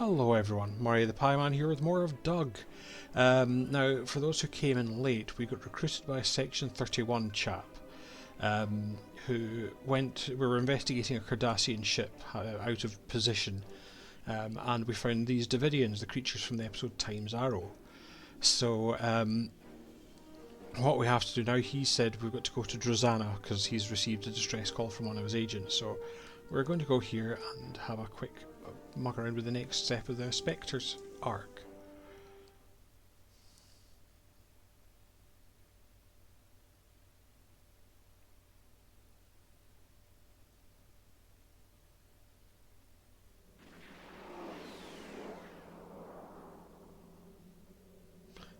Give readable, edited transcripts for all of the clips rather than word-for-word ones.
Hello everyone, Murray the Pie Man here with more of Duug. Now, for those who came in late, we got recruited by a Section 31 chap we were investigating a Cardassian ship out of position, and we found these Davidians, the creatures from the episode Time's Arrow. So, what we have to do now, he said we've got to go to Drozana because he's received a distress call from one of his agents. So, we're going to go here and have a quick muck around with the next step of the Spectres arc.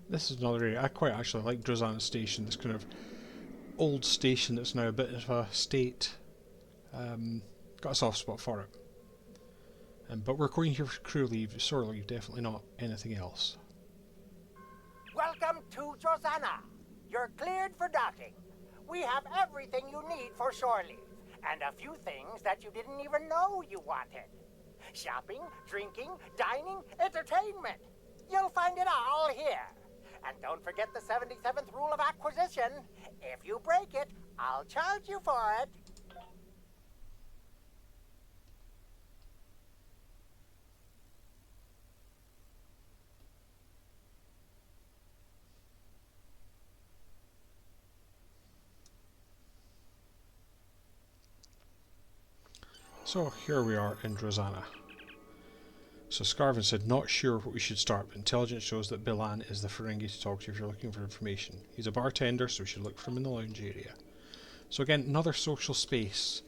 This is another area I quite actually like. Drozana Station, this kind of old station that's now a bit of a state. Got a soft spot for it. But we're going here for crew leave, shore leave, definitely not anything else. Welcome to Drozana. You're cleared for docking. We have everything you need for shore leave, and a few things that you didn't even know you wanted. Shopping, drinking, dining, entertainment. You'll find it all here. And don't forget the 77th rule of acquisition. If you break it, I'll charge you for it. So here we are in Drozana. So Scarvin said, not sure what we should start, but intelligence shows that Bilan is the Ferengi to talk to if you're looking for information. He's a bartender, so we should look for him in the lounge area. So again, another social space.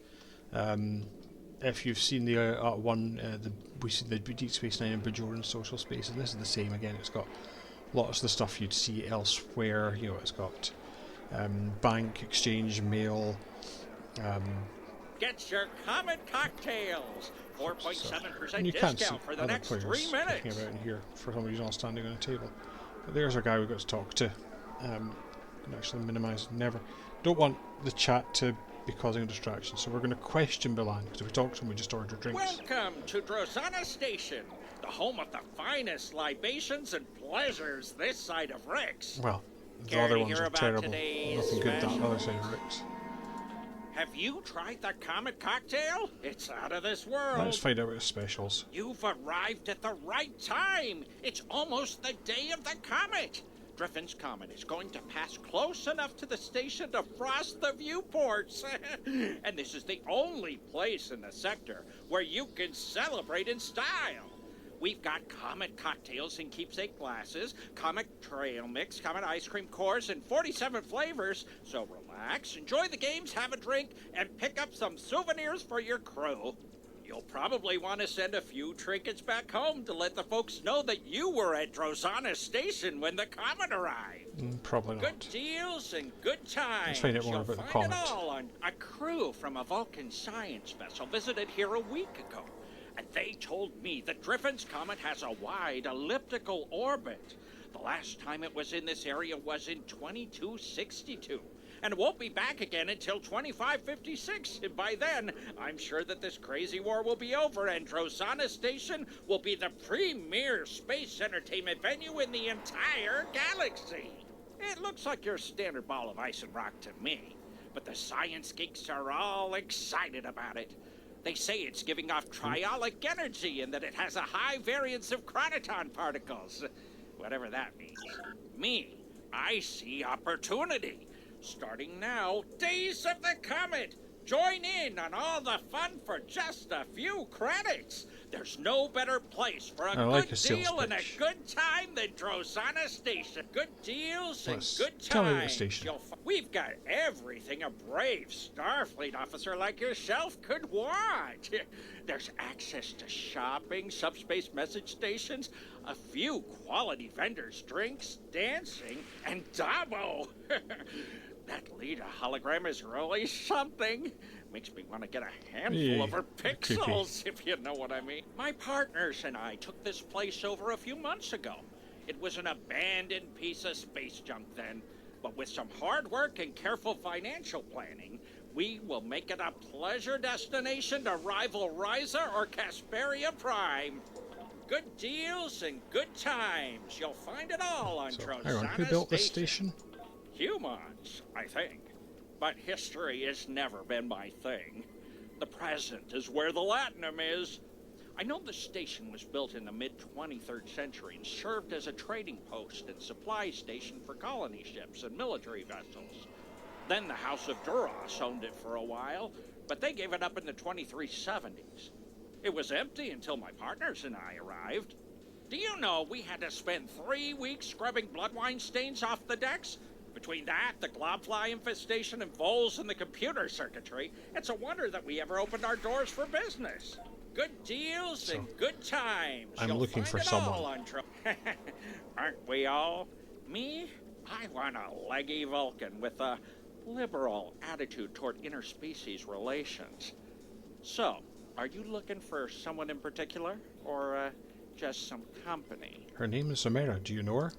If you've seen the we see the Deep Space Nine and Bajoran social space, and this is the same again. It's got lots of the stuff you'd see elsewhere. You know, it's got bank, exchange, mail. Get your common cocktails. 4.7% can't see discount for the other next players 3 minutes. kicking about in here for some reason all standing on a table. But there's our guy we got to talk to. Can actually minimise. Don't want the chat to be causing a distraction, so we're going to question Bilan, because if we talk to him we just order drinks. Welcome to Drozana Station, the home of the finest libations and pleasures this side of Rix. Well, the Care other to ones hear are about terrible. today's Nothing good that special? other side of Rix. Have you tried the Comet cocktail? It's out of this world. Let's find out about the specials. You've arrived at the right time. It's almost the day of the comet. Driffin's Comet is going to pass close enough to the station to frost the viewports. And this is the only place in the sector where you can celebrate in style. We've got Comet cocktails in keepsake glasses, Comet trail mix, Comet ice cream cores, and 47 flavors. So relax, enjoy the games, have a drink, and pick up some souvenirs for your crew. You'll probably want to send a few trinkets back home to let the folks know that you were at Drozana Station when the Comet arrived. Probably not. Good deals and good times. Let's find out more You'll about the find Comet. it all on a crew from a Vulcan science vessel visited here a week ago. And they told me that Driffin's Comet has a wide elliptical orbit. The last time it was in this area was in 2262. And it won't be back again until 2556. And by then, I'm sure that this crazy war will be over and Drozana Station will be the premier space entertainment venue in the entire galaxy. It looks like your standard ball of ice and rock to me. But the science geeks are all excited about it. They say it's giving off triolic energy and that it has a high variance of chronoton particles. Whatever that means. Me, I see opportunity. Starting now, Days of the Comet. Join in on all the fun for just a few credits. There's no better place for a good deal and a good time than Drozana Station. Good deals and good tell me about the times. station. We've got everything a brave Starfleet officer like yourself could want. There's access to shopping, subspace message stations, a few quality vendors, drinks, dancing, and Dabo. That leader hologram is really something. Makes me want to get a handful of her pixels, if you know what I mean. My partners and I took this place over a few months ago. It was an abandoned piece of space junk then, but with some hard work and careful financial planning, we will make it a pleasure destination to rival Ryza or Casperia Prime. good deals and good times. You'll find it all on So, Drozana hang on, who built this station? Humans, I think. But history has never been my thing. The present is where the latinum is. I know the station was built in the mid-23rd century and served as a trading post and supply station for colony ships and military vessels. Then the House of Duras owned it for a while, but they gave it up in the 2370s. It was empty until my partners and I arrived. Do you know we had to spend 3 weeks scrubbing blood wine stains off the decks? Between that, the globfly infestation and voles in the computer circuitry, it's a wonder that we ever opened our doors for business. Good deals and good times. I'm You'll looking find for it someone. all on Aren't we all? Me? I want a leggy Vulcan with a liberal attitude toward interspecies relations. So, are you looking for someone in particular, or just some company? Her name is Zamera. Do you know her?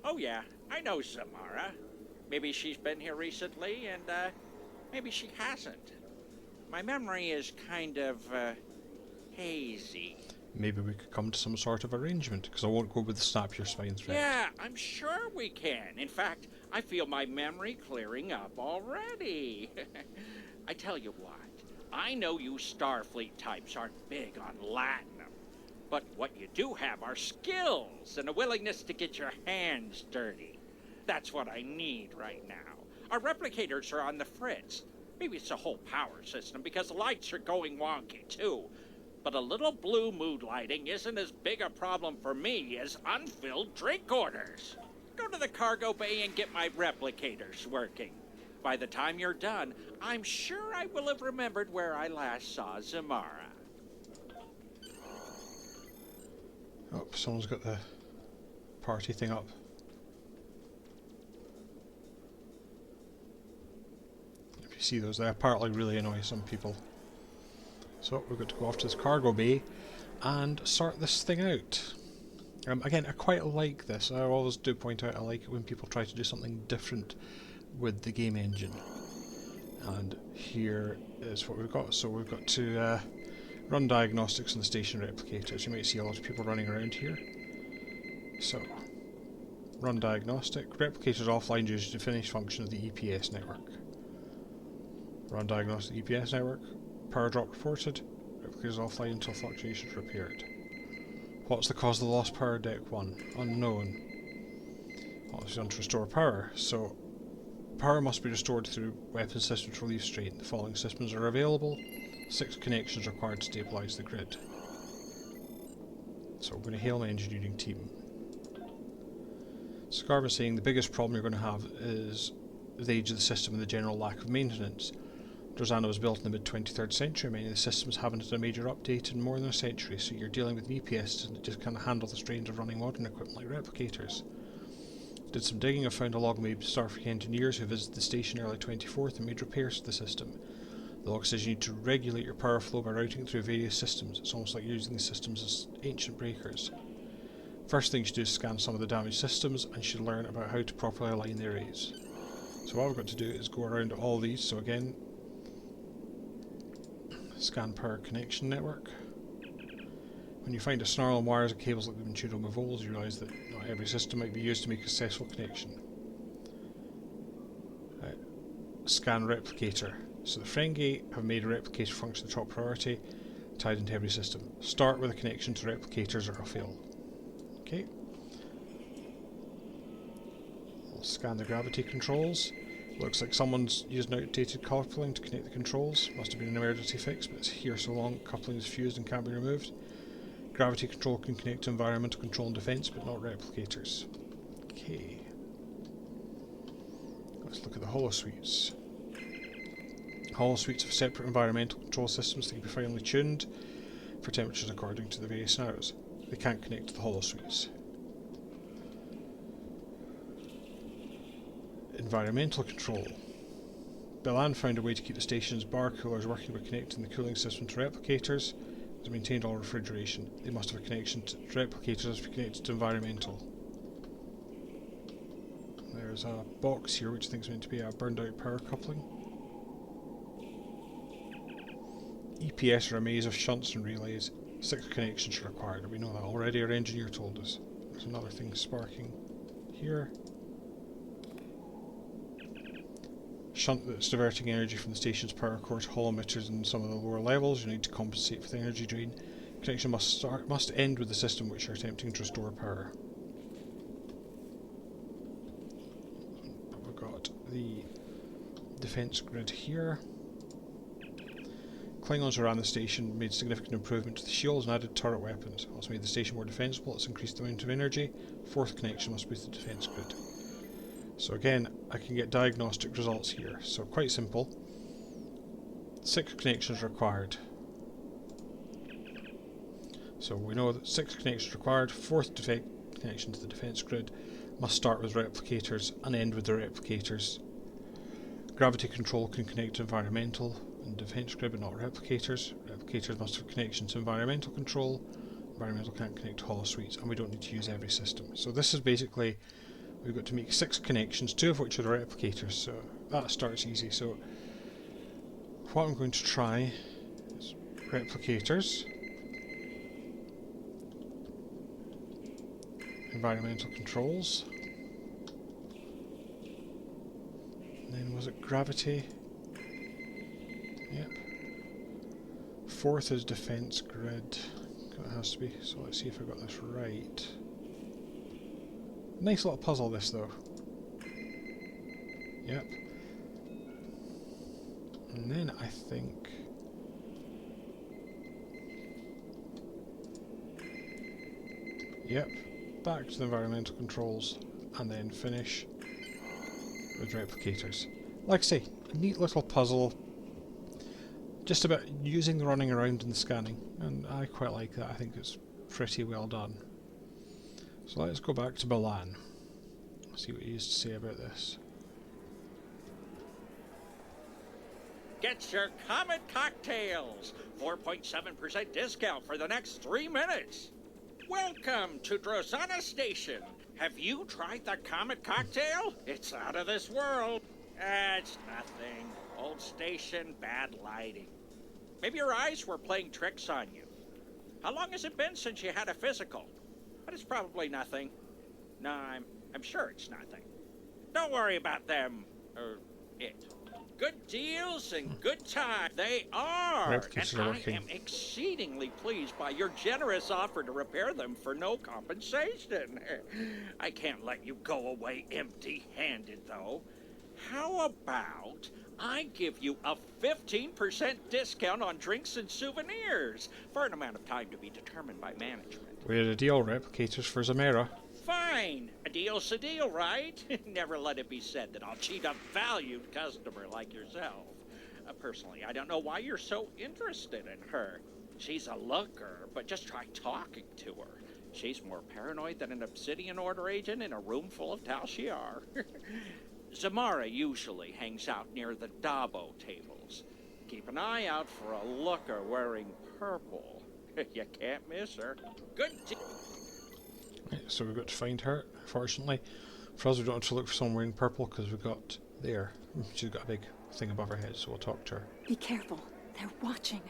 Oh yeah, I know Samara. Maybe she's been here recently, and maybe she hasn't. My memory is kind of hazy. Maybe we could come to some sort of arrangement, because I won't go with the snap your spine threat. Yeah, I'm sure we can. In fact, I feel my memory clearing up already. I tell you what, I know you Starfleet types aren't big on Latinum, but what you do have are skills and a willingness to get your hands dirty. That's what I need right now. Our replicators are on the fritz. Maybe it's a whole power system because the lights are going wonky too. But a little blue mood lighting isn't as big a problem for me as unfilled drink orders. Go to the cargo bay and get my replicators working. By the time you're done, I'm sure I will have remembered where I last saw Zamara. Oh, someone's got the party thing up. If you see those, they apparently really annoy some people. So we've got to go off to this cargo bay and sort this thing out. Again, I quite like this. I always do point out I like it when people try to do something different with the game engine. And here is what we've got. So we've got to run diagnostics on the station replicators. You might see a lot of people running around here. So, run diagnostic. Replicators offline due to finish function of the EPS network. Run diagnostic EPS network. Power drop reported. Replicators offline until fluctuations repaired. What's the cause of the lost power? Deck 1. Unknown. Obviously on to restore power. So, power must be restored through weapon system to relieve strain. The following systems are available. 6 connections required to stabilise the grid. So we're going to hail my engineering team. Scarv is saying the biggest problem you're going to have is the age of the system and the general lack of maintenance. Drozana was built in the mid-23rd century. Many of the systems haven't had a major update in more than a century, so you're dealing with an EPS that just can't handle the strains of running modern equipment like replicators. Did some digging, I found a log made by Starfleet engineers who visited the station early 24th and made repairs to the system. The log says you need to regulate your power flow by routing it through various systems. It's almost like using the systems as ancient breakers. First thing you should do is scan some of the damaged systems and you should learn about how to properly align the arrays. So what we've got to do is go around all these. So again, scan power connection network. When you find a snarl on wires and cables like they've been chewed on with voles, you realise that not every system might be used to make a successful connection. Scan replicator. So the Ferengi have made a replicator function the top priority, tied into every system. Start with a connection to replicators or it'll fail. Okay. We'll scan the gravity controls. Looks like someone's used an outdated coupling to connect the controls. Must have been an emergency fix, but it's here so long coupling is fused and can't be removed. Gravity control can connect to environmental control and defense, but not replicators. Okay. Let's look at the holosuites. Holosuites have separate environmental control systems that can be finely tuned for temperatures according to the various scenarios. They can't connect to the holosuites. Environmental control. Bilan found a way to keep the station's bar coolers working by connecting the cooling system to replicators. It has maintained all refrigeration. They must have a connection to replicators as connected to environmental. There's a box here which I think is meant to be a burned out power coupling. EPS are a maze of shunts and relays. 6 connections required. We know that already, our engineer told us. There's another thing sparking here. Shunt that's diverting energy from the station's power core to hall emitters in some of the lower levels. You need to compensate for the energy drain. Connection must end with the system which you're attempting to restore power. But we've got the defence grid here. Klingons around the station made significant improvement to the shields and added turret weapons. Also made the station more defensible. It's increased the amount of energy. 4th connection must be to the defence grid. So again, I can get diagnostic results here. So quite simple. 6 connections required. So we know that 6 connections required. 4th connection to the defence grid must start with replicators and end with the replicators. Gravity control can connect to environmental and defence grid, but not replicators. Replicators must have connection to environmental control. Environmental can't connect to holo suites, and we don't need to use every system. So this is basically, we've got to make 6 connections, 2 of which are the replicators, so that starts easy. So what I'm going to try is replicators, environmental controls, and then was it gravity? Yep. 4th is defence grid. It has to be. So let's see if I got this right. Nice little puzzle this though. Yep. And then I think yep. Back to the environmental controls and then finish with replicators. Like I say, a neat little puzzle. Just about using the running around and the scanning, and I quite like that. I think it's pretty well done. So let's go back to Bilan. See what he has to say about this. Get your Comet cocktails! 4.7% discount for the next 3 minutes. Welcome to Drozana Station. Have you tried the Comet cocktail? It's out of this world. It's nothing. Old station, bad lighting. Maybe your eyes were playing tricks on you. How long has it been since you had a physical? But it's probably nothing. No, I'm sure it's nothing. Don't worry about them, or it. Good deals and good time, they are. Replicators And are I working. am exceedingly pleased by your generous offer to repair them for no compensation. I can't let you go away empty-handed, though. How about I give you a 15% discount on drinks and souvenirs for an amount of time to be determined by management? We had a deal, replicators for Zamera. Fine. A deal's a deal, right? Never let it be said that I'll cheat a valued customer like yourself. Personally, I don't know why you're so interested in her. She's a looker, but just try talking to her. She's more paranoid than an Obsidian Order agent in a room full of Tal Shiar. Zamara usually hangs out near the Dabo tables. Keep an eye out for a looker wearing purple. You can't miss her. Good. Right, so we've got to find her. Fortunately, for us, we don't have to look for someone wearing purple because we've got there. She's got a big thing above her head, so we'll talk to her. Be careful. They're watching.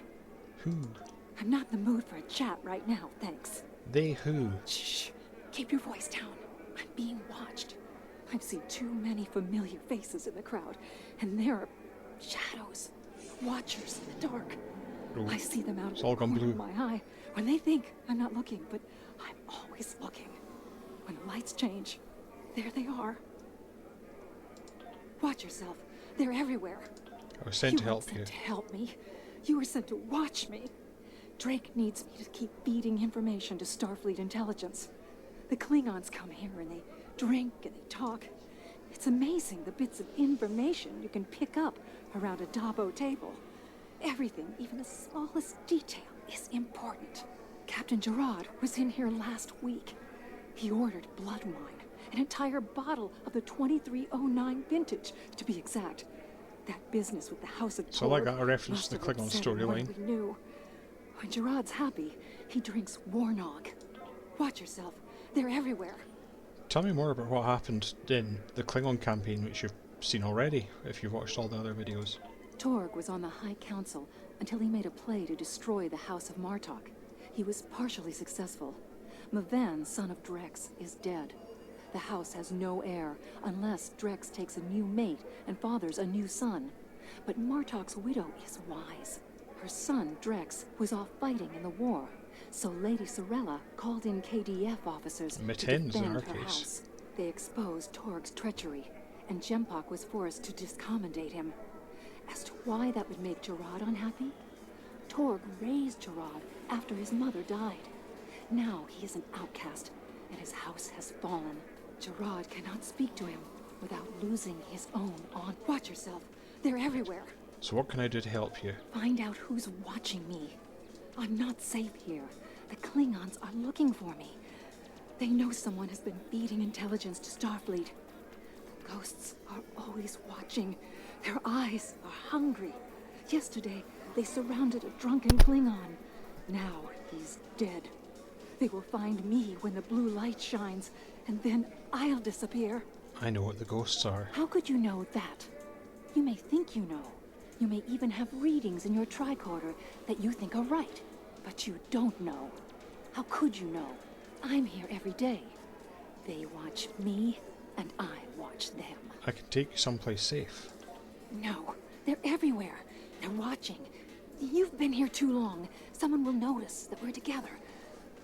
Who? I'm not in the mood for a chat right now, thanks. They who? Shh. Keep your voice down. I'm being watched. I've seen too many familiar faces in the crowd, and there are shadows, watchers in the dark. Oh, I see them out of it's the all gone corner blue. of my eye when they think I'm not looking, but I'm always looking. When the lights change, there they are. Watch yourself. They're everywhere. I was sent to weren't help you. sent to help me. You were sent to watch me. Drake needs me to keep feeding information to Starfleet intelligence. The Klingons come here and they drink and they talk. It's amazing the bits of information you can pick up around a Dabo table. Everything, even the smallest detail, is important. Captain Gerard was in here last week. He ordered blood wine, an entire bottle of the 2309 vintage, to be exact. That business with the House of So Torg, like a reference to the most of it Klingon said more than storyline. we knew. When Gerard's happy, he drinks Warnog. Watch yourself. They're everywhere. Tell me more about what happened in the Klingon campaign, which you've seen already, if you've watched all the other videos. Torg was on the High Council until he made a play to destroy the House of Martok. He was partially successful. Mavan, son of Drex, is dead. The house has no heir unless Drex takes a new mate and fathers a new son. But Martok's widow is wise. Her son, Drex, was off fighting in the war, so Lady Sorella called in KDF officers to defend her house. They exposed Torg's treachery, and Jempok was forced to discommendate him. As to why that would make Gerard unhappy, Torg raised Gerard after his mother died. Now he is an outcast, and his house has fallen. Gerard cannot speak to him without losing his own honor. Watch yourself. They're everywhere. So what can I do to help you? Find out who's watching me. I'm not safe here. The Klingons are looking for me. They know someone has been feeding intelligence to Starfleet. The ghosts are always watching. Their eyes are hungry. Yesterday, they surrounded a drunken Klingon. Now he's dead. They will find me when the blue light shines, and then I'll disappear. I know what the ghosts are. How could you know that? You may think you know. You may even have readings in your tricorder that you think are right. But you don't know. How could you know? I'm here every day. They watch me, and I watch them. I can take you someplace safe. No, they're everywhere. They're watching. You've been here too long. Someone will notice that we're together.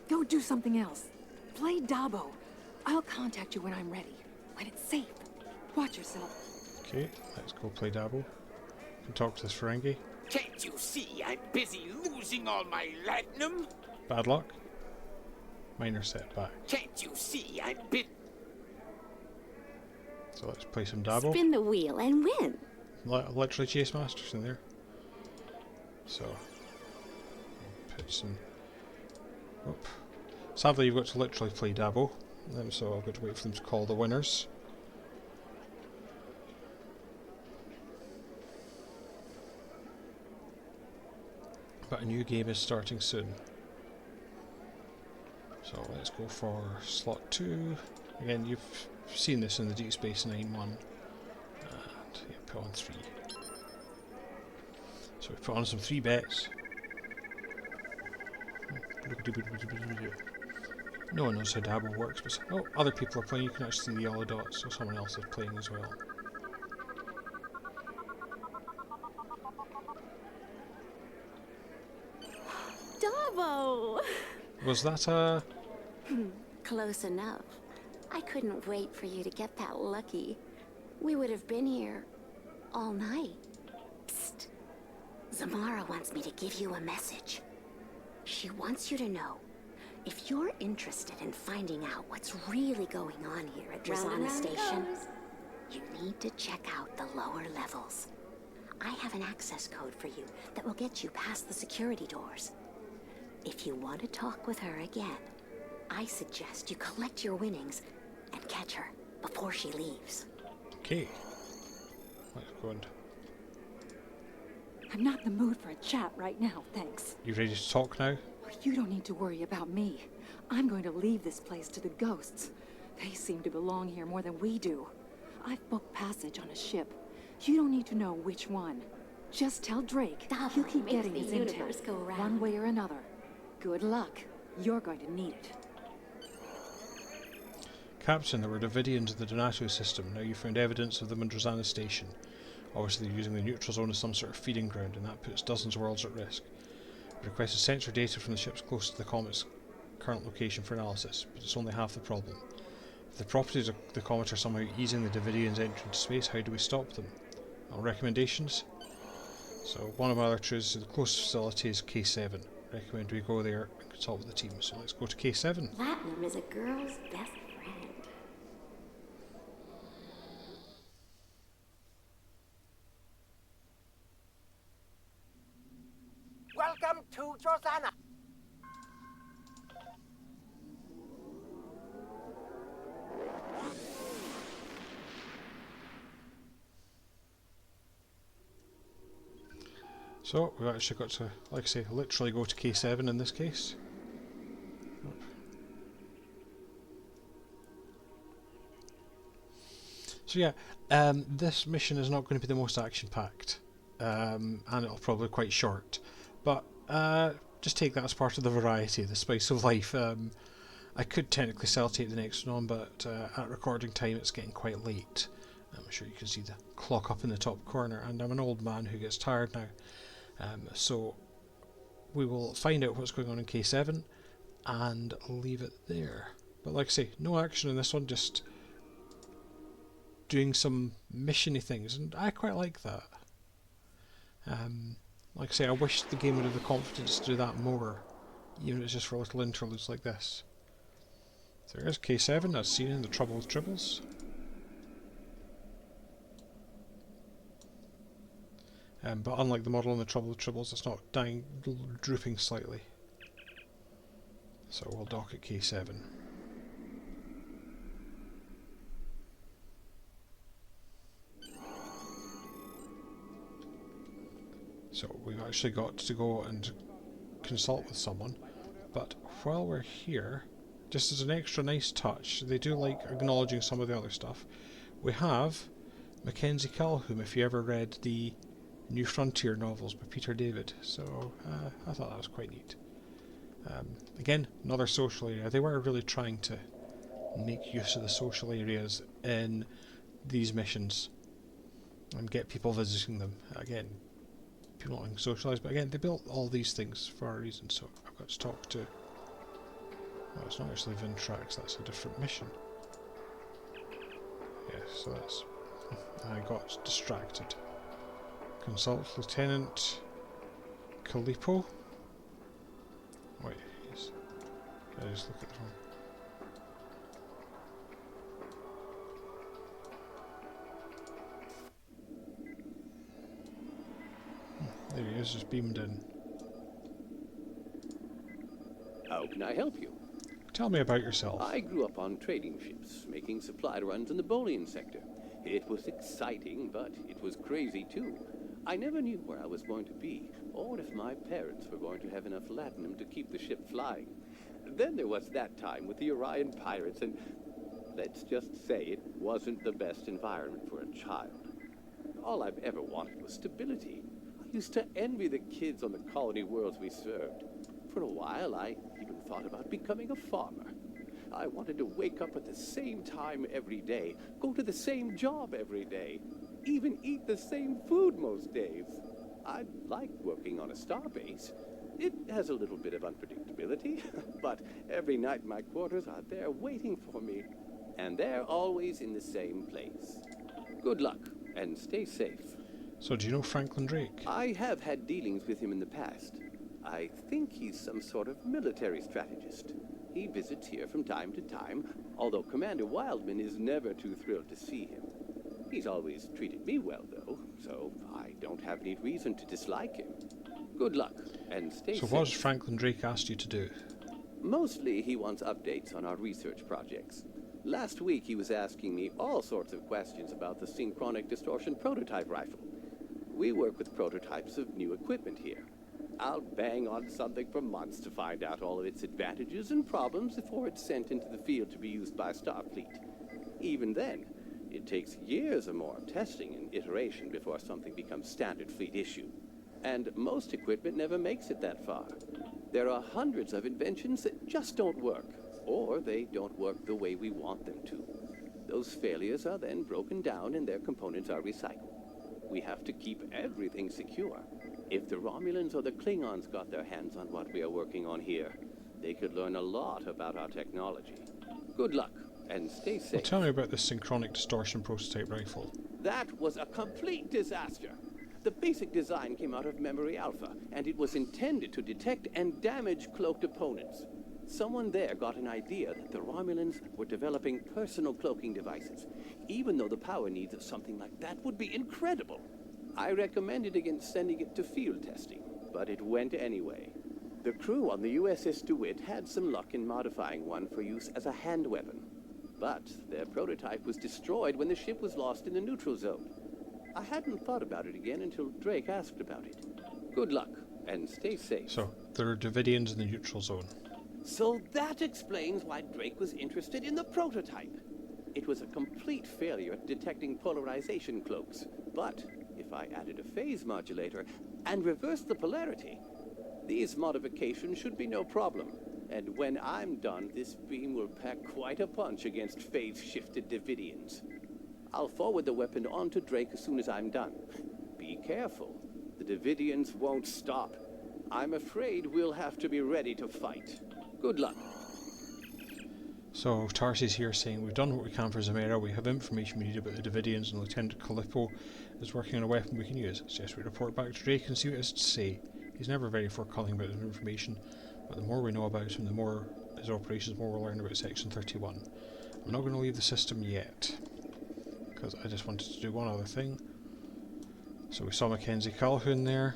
Go do something else. Play Dabo. I'll contact you when I'm ready. When it's safe. Watch yourself. Okay, let's go play Dabo. Can talk to this Ferengi. Can't you see I'm busy losing all my latinum? Bad luck. Minor setback. Can't you see I'm busy? So let's play some Dabo. Spin the wheel and win. Literally Chase Masters in there. So, I'll put some. Oop. Sadly, you've got to literally play Dabo, so I've got to wait for them to call the winners. But a new game is starting soon. So let's go for slot 2. Again, you've seen this in the Deep Space Nine one. And yeah, put on 3. So we put on some 3 bets. No one knows how Dabo works, but other people are playing. You can actually see the yellow dots, so someone else is playing as well. Dabo! Was that a... Close enough. I couldn't wait for you to get that lucky. We would have been here all night. Psst. Zamara wants me to give you a message. She wants you to know, if you're interested in finding out what's really going on here at Drozana Station, you need to check out the lower levels. I have an access code for you that will get you past the security doors. If you want to talk with her again, I suggest you collect your winnings and catch her before she leaves. Okay. Let's go and... I'm not in the mood for a chat right now, thanks. You ready to talk now? You don't need to worry about me. I'm going to leave this place to the ghosts. They seem to belong here more than we do. I've booked passage on a ship. You don't need to know which one. Just tell Drake he'll keep getting his intel, go round. one way or another. Good luck. You're going to need it. Captain, there were Davidians in the Donato system. Now you've found evidence of them in Drozana Station. Obviously they're using the neutral zone as some sort of feeding ground, and that puts dozens of worlds at risk. We requested sensor data from the ships close to the comet's current location for analysis, but it's only half the problem. If the properties of the comet are somehow easing the Davidians' entry into space, how do we stop them? Well, recommendations? So one of my other truths is the closest facility is K7. Recommend we go there and consult with the team. So let's go to K7. Platinum is a girl's best friend. Welcome to Drozana. So we've actually got to, like I say, literally go to K7 in this case. So yeah, this mission is not going to be the most action-packed, and it'll probably be quite short. But just take that as part of the variety, the spice of life. I could technically still take the next one on, but at recording time it's getting quite late. I'm sure you can see the clock up in the top corner, and I'm an old man who gets tired now. So we will find out what's going on in K7 and leave it there. But like I say, no action in this one, just doing some missiony things, and I quite like that. Like I say, I wish the game would have the confidence to do that more, even if it's just for little interludes like this. So there's K7, as seen in The Trouble with Tribbles. But unlike the model in The Trouble with Tribbles, it's not dying, drooping slightly. So we'll dock at K7. So we've actually got to go and consult with someone, but while we're here, just as an extra nice touch, they do like acknowledging some of the other stuff. We have Mackenzie Calhoun, if you ever read the New Frontier novels by Peter David, so I thought that was quite neat. Again, another social area. They were really trying to make use of the social areas in these missions and get people visiting them. Again, people not socialised, but again, they built all these things for a reason, so I've got to talk to... Oh, it's not actually Vintrax, that's a different mission. Yes, so that's... I got distracted. Consult Lieutenant Calipo. Wait, yes. Can I just look at the one? There he is, just beamed in. How can I help you? Tell me about yourself. I grew up on trading ships, making supply runs in the bullion sector. It was exciting, but it was crazy too. I never knew where I was going to be, or if my parents were going to have enough latinum to keep the ship flying. Then there was that time with the Orion pirates, and let's just say it wasn't the best environment for a child. All I've ever wanted was stability. I used to envy the kids on the colony worlds we served. For a while, I even thought about becoming a farmer. I wanted to wake up at the same time every day, go to the same job every day, even eat the same food most days. I like working on a starbase. It has a little bit of unpredictability, but every night my quarters are there waiting for me, and they're always in the same place. Good luck, and stay safe. So do you know Franklin Drake? I have had dealings with him in the past. I think he's some sort of military strategist. He visits here from time to time, although Commander Wildman is never too thrilled to see him. He's always treated me well, though, so I don't have any reason to dislike him. Good luck, and stay safe. So what has Franklin Drake asked you to do? Mostly he wants updates on our research projects. Last week he was asking me all sorts of questions about the synchronic distortion prototype rifle. We work with prototypes of new equipment here. I'll bang on something for months to find out all of its advantages and problems before it's sent into the field to be used by Starfleet. Even then, it takes years or more of testing and iteration before something becomes standard fleet issue. And most equipment never makes it that far. There are hundreds of inventions that just don't work, or they don't work the way we want them to. Those failures are then broken down and their components are recycled. We have to keep everything secure. If the Romulans or the Klingons got their hands on what we are working on here, they could learn a lot about our technology. Good luck, and stay safe. Well, tell me about this synchronic distortion prototype rifle. That was a complete disaster. The basic design came out of Memory Alpha, and it was intended to detect and damage cloaked opponents. Someone there got an idea that the Romulans were developing personal cloaking devices, even though the power needs of something like that would be incredible. I recommended against sending it to field testing, but it went anyway. The crew on the USS DeWitt had some luck in modifying one for use as a hand weapon, but their prototype was destroyed when the ship was lost in the neutral zone. I hadn't thought about it again until Drake asked about it. Good luck, and stay safe. So, there are Davidians in the neutral zone. So that explains why Drake was interested in the prototype. It was a complete failure at detecting polarization cloaks, but if I added a phase modulator and reversed the polarity, These modifications should be no problem. And when I'm done, this beam will pack quite a punch against phase-shifted Davidians. I'll forward the weapon on to Drake as soon as I'm done. Be careful. The Davidians won't stop. I'm afraid we'll have to be ready to fight. Good luck. So Tarsi's here saying, we've done what we can for Zamora, we have information we need about the Davidians, and Lieutenant Calippo is working on a weapon we can use. Suggest we report back to Drake and see what he has to say. He's never very forthcoming about his information, but the more we know about him, the more his operations, the more we'll learn about Section 31. I'm not going to leave the system yet, because I just wanted to do one other thing. So we saw Mackenzie Calhoun there.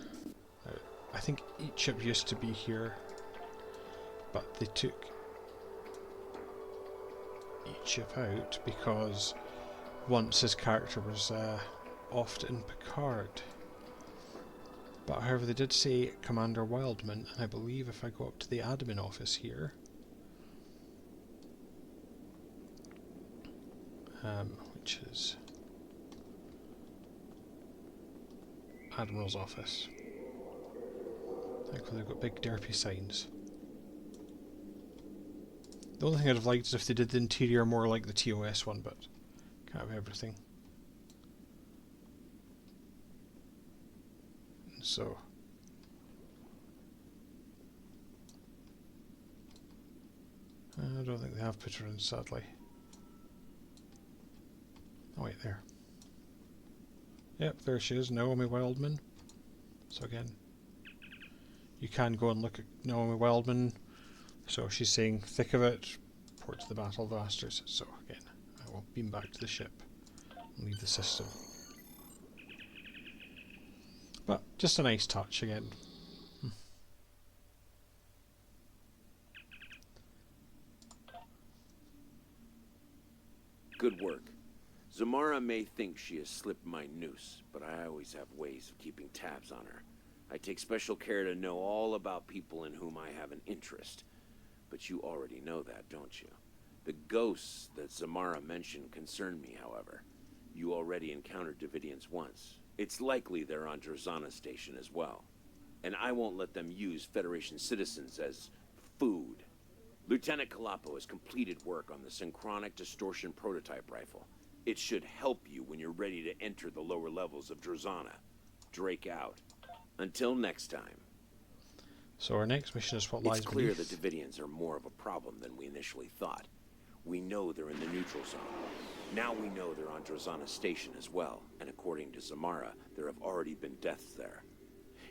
I think each ship used to be here, but they took each ship out because once his character was offed in Picard. But however, they did say Commander Wildman, and I believe if I go up to the admin office here, which is Admiral's office. Thankfully they've got big derpy signs. The only thing I'd have liked is if they did the interior more like the TOS one, but can't have everything. So I don't think they have put her in, sadly. Oh wait, there. Yep, there she is, Naomi Wildman. So again, you can go and look at Naomi Wildman. So she's saying, thick of it, report to the Battle of Asters. So again, I will beam back to the ship and leave the system. But just a nice touch again. Good work. Zamora may think she has slipped my noose, but I always have ways of keeping tabs on her. I take special care to know all about people in whom I have an interest. But you already know that, don't you? The ghosts that Zamora mentioned concern me, however. You already encountered Davidians once. It's likely they're on Drozana station as well. And I won't let them use Federation citizens as food. Lieutenant Calippo has completed work on the synchronic distortion prototype rifle. It should help you when you're ready to enter the lower levels of Drozana. Drake out. Until next time. So our next mission is what lies It's clear beneath. that Davidians are more of a problem than we initially thought. We know they're in the neutral zone. Now we know they're on Drozana station as well, and according to Zamora, there have already been deaths there.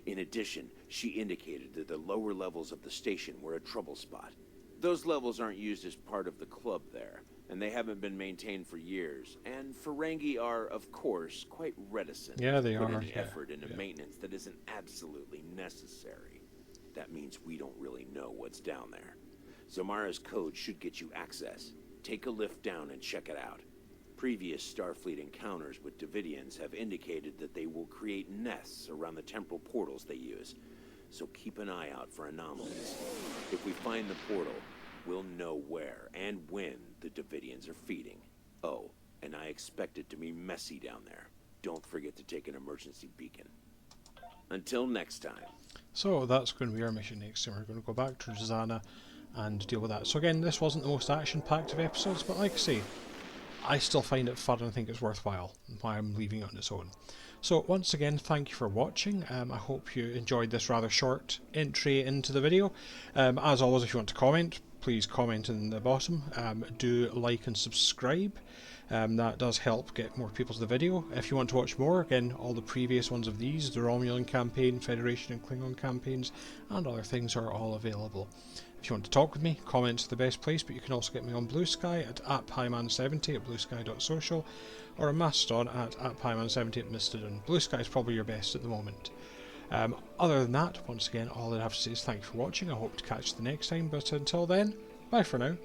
In addition, she indicated that the lower levels of the station were a trouble spot. Those levels aren't used as part of the club there, and they haven't been maintained for years, and Ferengi are, of course, quite reticent Yeah, they to put are, any yeah, effort into yeah. maintenance that isn't absolutely necessary. That means we don't really know what's down there. Zamara's code should get you access. Take a lift down and check it out. Previous Starfleet encounters with Davidians have indicated that they will create nests around the temporal portals they use. So keep an eye out for anomalies. If we find the portal, we'll know where and when the Davidians are feeding. Oh, and I expect it to be messy down there. Don't forget to take an emergency beacon. Until next time. So that's going to be our mission next time. We're going to go back to Drozana and deal with that. So again, this wasn't the most action-packed of episodes, but like I say, I still find it fun and think it's worthwhile, and why I'm leaving it on its own. So once again, thank you for watching. I hope you enjoyed this rather short entry into the video. As always, if you want to comment, please comment in the bottom. Do like and subscribe. That does help get more people to the video. If you want to watch more, again, all the previous ones of these, the Romulan campaign, Federation and Klingon campaigns, and other things are all available. If you want to talk with me, comments are the best place, but you can also get me on Blue Sky at @Pyman70 at bluesky.social, or on Mastodon at @Pyman70 at Mastodon. Blue Sky is probably your best at the moment. Other than that, once again, all I have to say is thank you for watching. I hope to catch you the next time, but until then, bye for now.